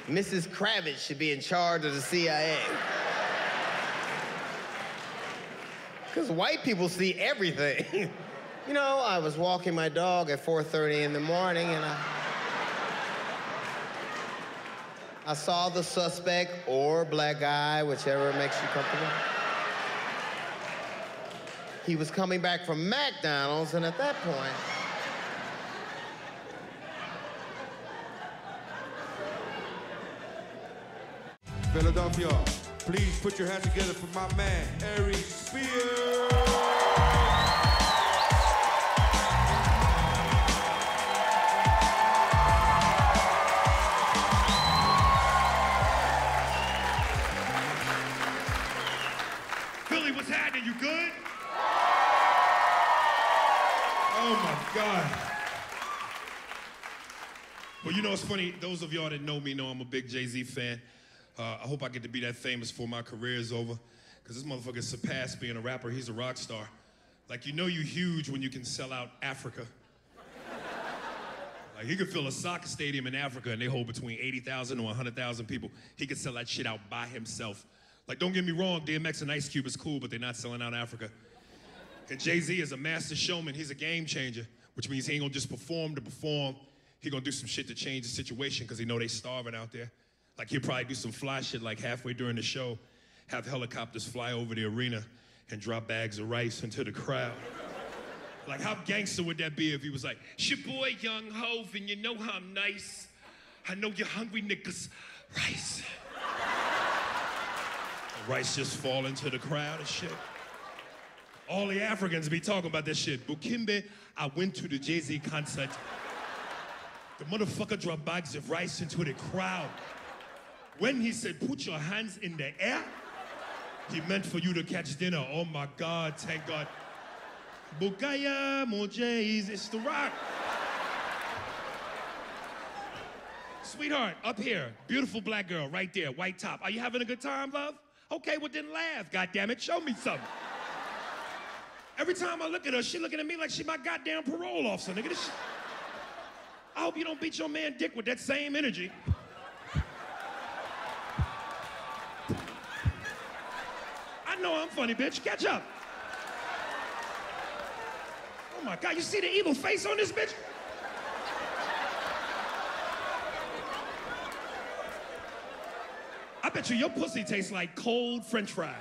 Mrs. Kravitz should be in charge of the CIA. Because white people see everything. You know, I was walking my dog at 4:30 in the morning and I saw the suspect or black guy, whichever makes you comfortable. He was coming back from McDonald's, and at that point, Philadelphia, please put your hands together for my man, Ari Spears. Philly, what's happening? You good? Oh my God. Well, you know, it's funny, those of y'all that know me know I'm a big Jay-Z fan. I hope I get to be that famous before my career is over, because this motherfucker surpassed being a rapper. He's a rock star. Like, you know you huge when you can sell out Africa. Like, he could fill a soccer stadium in Africa and they hold between 80,000 to 100,000 people. He could sell that shit out by himself. Like, don't get me wrong, DMX and Ice Cube is cool, but they're not selling out Africa. And Jay-Z is a master showman. He's a game changer, which means he ain't gonna just perform to perform. He gonna do some shit to change the situation, because he know they starving out there. Like, he'll probably do some fly shit like halfway during the show, have helicopters fly over the arena and drop bags of rice into the crowd. Like, how gangster would that be if he was like, "It's your boy Young Hov, and you know how I'm nice. I know you're hungry niggas. Rice." The rice just fall into the crowd and shit. All the Africans be talking about that shit. Bukimbe, I went to the Jay-Z concert. The motherfucker dropped bags of rice into the crowd. When he said, "Put your hands in the air," he meant for you to catch dinner. Oh my God, thank God. Bukaya Mojays, it's The Rock. Sweetheart, up here, beautiful black girl, right there, white top. Are you having a good time, love? Okay, well then laugh, goddammit, show me something. Every time I look at her, she looking at me like she my goddamn parole officer, nigga. This shit. I hope you don't beat your man dick with that same energy. I know I'm funny, bitch. Catch up. Oh my God, you see the evil face on this bitch? I bet you your pussy tastes like cold French fries.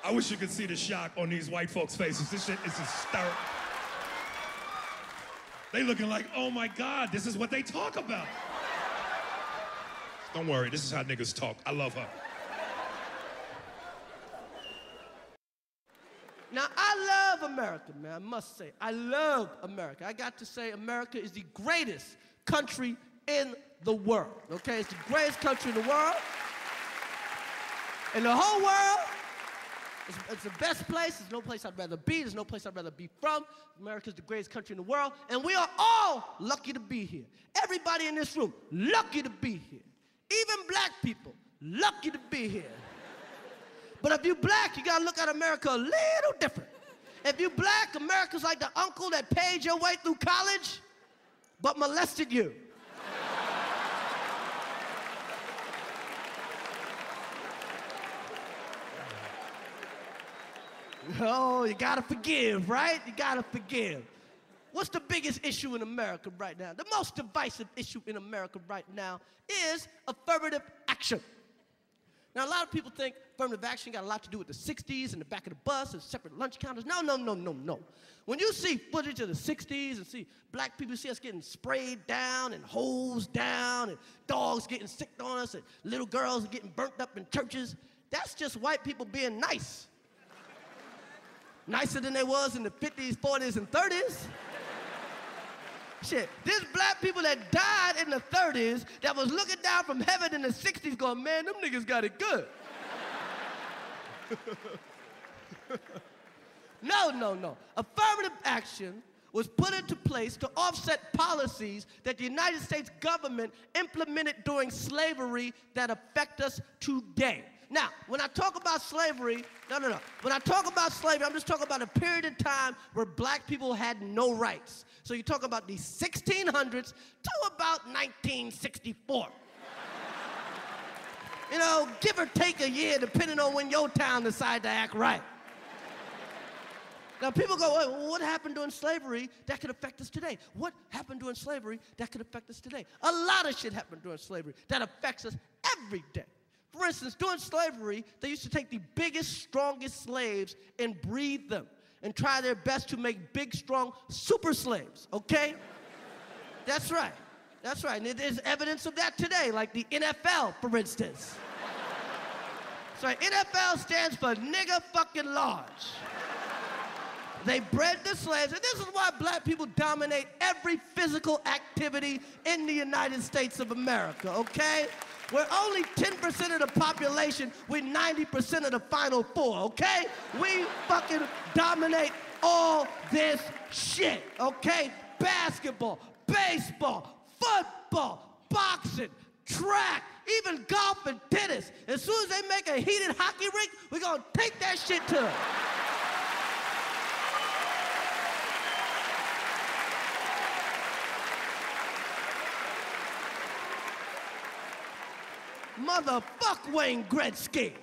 I wish you could see the shock on these white folks' faces. This shit is hysterical. They looking like, oh my God, this is what they talk about. Don't worry, this is how niggas talk. I love her. Now, I love America, man, I must say. I love America. I got to say America is the greatest country in the world, okay? It's the greatest country in the world. In the whole world, it's the best place. There's no place I'd rather be. There's no place I'd rather be from. America's the greatest country in the world, and we are all lucky to be here. Everybody in this room, lucky to be here. Even black people, lucky to be here. But if you black, you gotta look at America a little different. If you black, America's like the uncle that paid your way through college, but molested you. Oh, you gotta forgive, right? You gotta forgive. What's the biggest issue in America right now? The most divisive issue in America right now is affirmative action. Now, a lot of people think affirmative action got a lot to do with the 60s and the back of the bus and separate lunch counters. No, no, no, no, no. When you see footage of the 60s and see black people, see us getting sprayed down and hosed down and dogs getting sick on us and little girls getting burnt up in churches, that's just white people being nice. Nicer than they was in the 50s, 40s, and 30s. Shit, there's black people that died in the 30s that was looking down from heaven in the 60s going, man, them niggas got it good. No, no, no. Affirmative action was put into place to offset policies that the United States government implemented during slavery that affect us today. Now, when I talk about slavery, no. When I talk about slavery, I'm just talking about a period of time where black people had no rights. So you talk about the 1600s to about 1964. You know, give or take a year, depending on when your town decided to act right. Now, people go, well, what happened during slavery that could affect us today? What happened during slavery that could affect us today? A lot of shit happened during slavery that affects us every day. For instance, during slavery, they used to take the biggest, strongest slaves and breed them and try their best to make big, strong super slaves, okay? That's right. That's right. And there's evidence of that today, like the NFL, for instance. So NFL stands for nigga fucking large. They bred the slaves, and this is why black people dominate every physical activity in the United States of America, okay? We're only 10% of the population, we're 90% of the final four, okay? We fucking dominate all this shit, okay? Basketball, baseball, football, boxing, track, even golf and tennis. As soon as they make a heated hockey rink, we're gonna take that shit to them. Motherfuck Wayne Gretzky.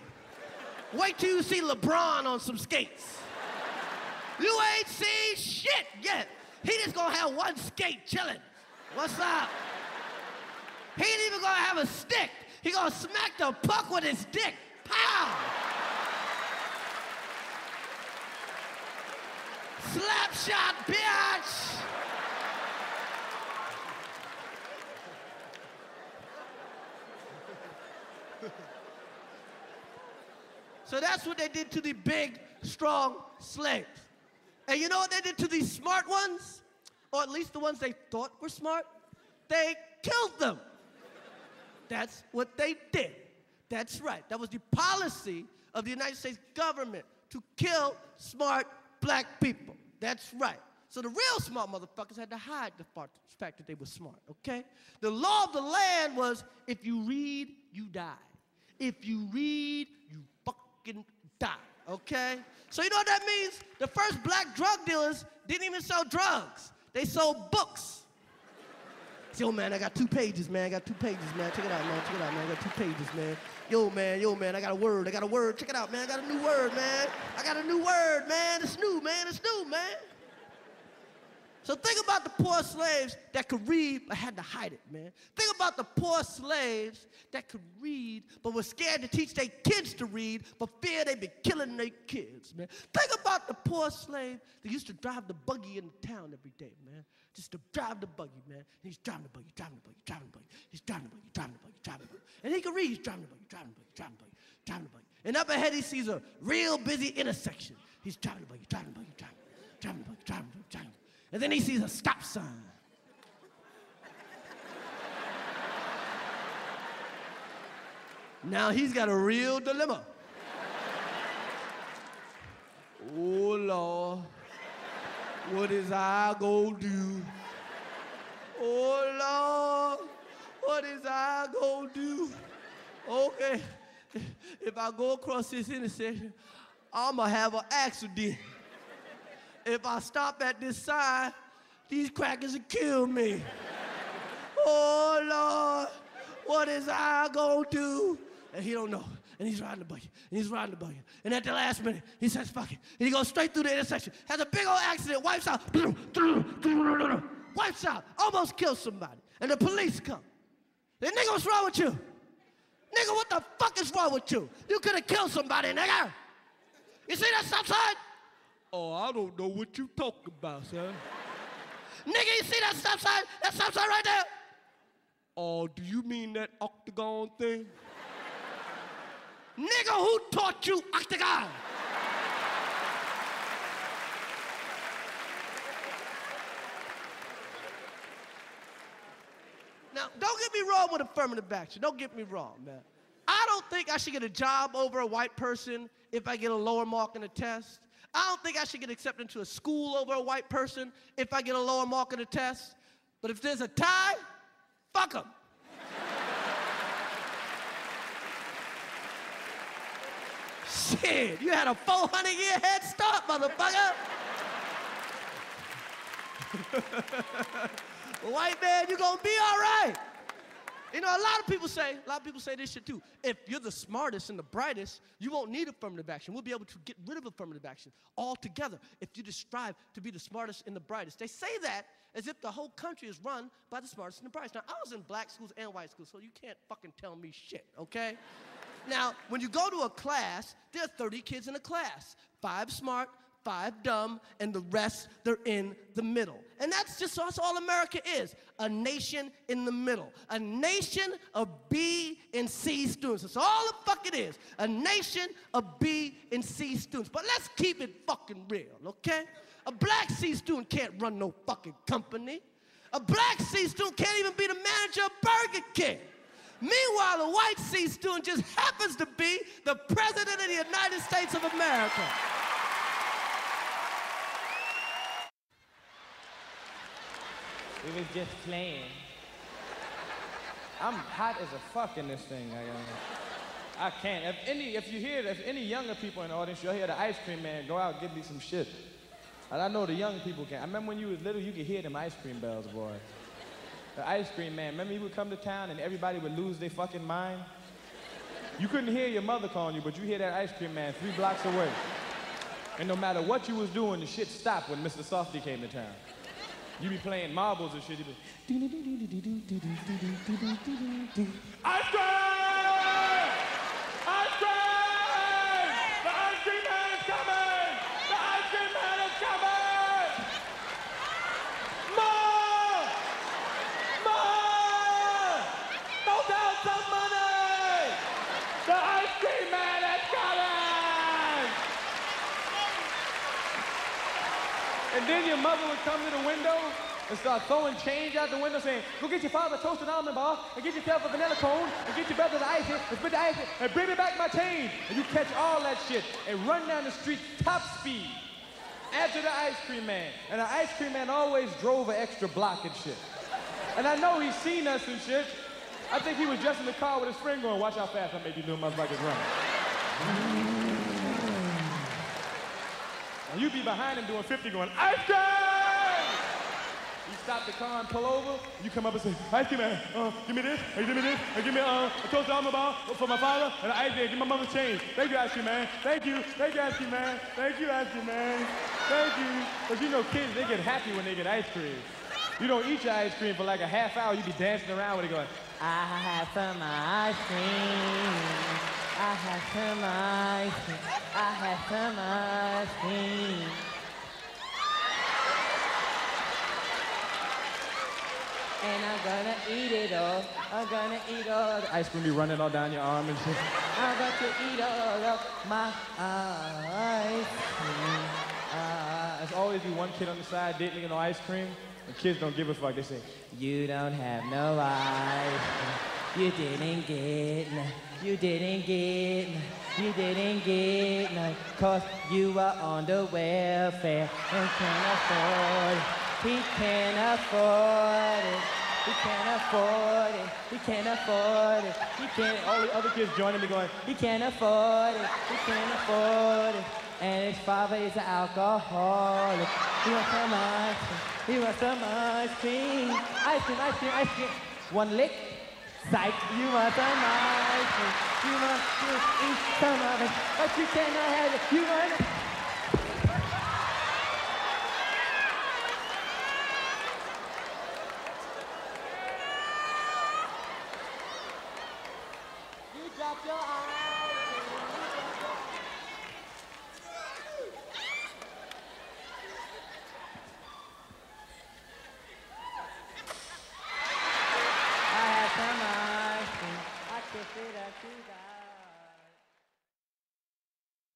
Wait till you see LeBron on some skates. You ain't seen shit yet. He just gonna have one skate chilling. What's up? He ain't even gonna have a stick. He gonna smack the puck with his dick. Pow! Slap shot, bitch! So that's what they did to the big, strong slaves. And you know what they did to these smart ones? Or at least the ones they thought were smart? They killed them. That's what they did. That's right. That was the policy of the United States government, to kill smart black people. That's right. So the real smart motherfuckers had to hide the fact that they were smart, okay? The law of the land was, if you read, you die. If you read, you fucking die, okay? So you know what that means? The first black drug dealers didn't even sell drugs. They sold books. Yo, man, I got 2 pages, man. I got 2 pages, man. Check it out, man. Check it out, man. I got 2 pages, man. Yo, man, I got a word. I got a word. Check it out, man. I got a new word, man. I got a new word, man. It's new, man. It's new, man. So think about the poor slaves that could read but had to hide it, man. Think about the poor slaves that could read but were scared to teach their kids to read but fear they'd be killing their kids, man. Think about the poor slave that used to drive the buggy into town every day, man. Just to drive the buggy, man. And he's driving the buggy, driving the buggy, driving the buggy. He's driving the buggy, driving the buggy, driving the buggy. And he can read, he's driving the buggy, driving the buggy, driving the buggy, driving the buggy. And up ahead he sees a real busy intersection. He's driving the buggy, driving the buggy, driving the buggy, driving the buggy, driving the buggy, driving the buggy. And then he sees a stop sign. Now he's got a real dilemma. Oh, Lord, what is I gonna do? Oh, Lord, what is I gonna do? Okay, if I go across this intersection, I'ma have an accident. If I stop at this sign, these crackers will kill me. Oh, Lord, what is I gonna do? And he don't know. And he's riding the buggy. And he's riding the buggy. And at the last minute, he says, fuck it. And he goes straight through the intersection. Has a big old accident, wipes out. Wipes out. Almost kills somebody. And the police come. Then, nigga, what's wrong with you? Nigga, what the fuck is wrong with you? You could have killed somebody, nigga. You see that stop sign? Oh, I don't know what you talking about, son. Nigga, you see that stop sign? That stop sign right there? Oh, do you mean that octagon thing? Nigga, who taught you octagon? Now, don't get me wrong with affirmative action. Don't get me wrong, man. I don't think I should get a job over a white person if I get a lower mark in a test. I don't think I should get accepted into a school over a white person if I get a lower mark on the test. But if there's a tie, fuck them. Shit, you had a 400-year head start, motherfucker. White man, you gonna be all right. You know, a lot of people say this shit too. If you're the smartest and the brightest, you won't need affirmative action. We'll be able to get rid of affirmative action altogether if you just strive to be the smartest and the brightest. They say that as if the whole country is run by the smartest and the brightest. Now, I was in black schools and white schools, so you can't fucking tell me shit, okay? Now, when you go to a class, there are 30 kids in a class. 5 smart, 5 dumb, and the rest, they're in the middle. And that's all America is, a nation in the middle. A nation of B and C students. That's all the fuck it is, a nation of B and C students. But let's keep it fucking real, okay? A black C student can't run no fucking company. A black C student can't even be the manager of Burger King. Meanwhile, a white C student just happens to be the president of the United States of America. We was just playing. I'm hot as a fuck in this thing. I can't. If any younger people in the audience, you'll hear the ice cream man go out and give me some shit. And I know the young people can. I remember when you was little, you could hear them ice cream bells, boy. The ice cream man, remember he would come to town and everybody would lose their fucking mind? You couldn't hear your mother calling you, but you hear that ice cream man 3 blocks away. And no matter what you was doing, the shit stopped when Mr. Softy came to town. You be playing marbles and shit, you be... Ice cream! Ice cream! The ice cream man is coming! The ice cream man is coming! More! More! Throw down some money! The ice cream man is coming! And then your mother would come to the window and start throwing change out the window saying, go get your father a toasted almond bar, and get yourself a vanilla cone, and get your brother the ice, and spit the ice, and bring me back my change. And you catch all that shit and run down the street top speed after the ice cream man. And the ice cream man always drove an extra block and shit. And I know he's seen us and shit. I think he was just in the car with his friend going, watch how fast I make you little motherfuckers run. And you be behind him doing 50 going, ice cream! You stop the car and pull over, you come up and say, ice cream man, give me this, give me this, give me a toasted almond bar for my father, and an ice cream, give my mother change. Thank you, ice cream man. Thank you, ice cream man. Thank you, ice cream man. Thank you. Because you know kids, they get happy when they get ice cream. You don't eat your ice cream for like a half hour, you be dancing around with it going, I have some ice cream. I have some ice cream. I have some ice cream. And I'm gonna eat it all. I'm gonna eat all. The ice cream be running all down your arm and shit. I'm going to eat all of my ice cream. There's always be one kid on the side didn't get no ice cream. The kids don't give a fuck. They say, you don't have no ice cream. You didn't get none. You didn't get none. You didn't get none. 'Cause you were on the welfare and can't afford it. He can't afford it. He can't afford it. He can't afford it. He can't. All the other kids joining me going, he can't afford it. He can't afford it. And his father is an alcoholic. He wants some ice cream. He wants some ice cream. Ice cream, ice cream, ice cream. One lick. Psych. You want some ice cream. You want to eat some of it, but you cannot have it. You want it. Drop your eyes. I have some ice cream. I kiss it up to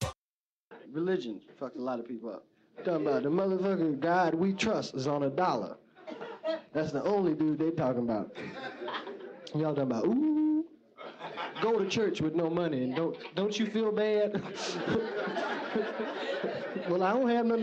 God. Religion fucked a lot of people up. Talking about the motherfucking God we trust is on $1. That's the only dude they talking about. Y'all talking about, ooh. go to church with no money, and don't you feel bad? Well, I don't have nothing to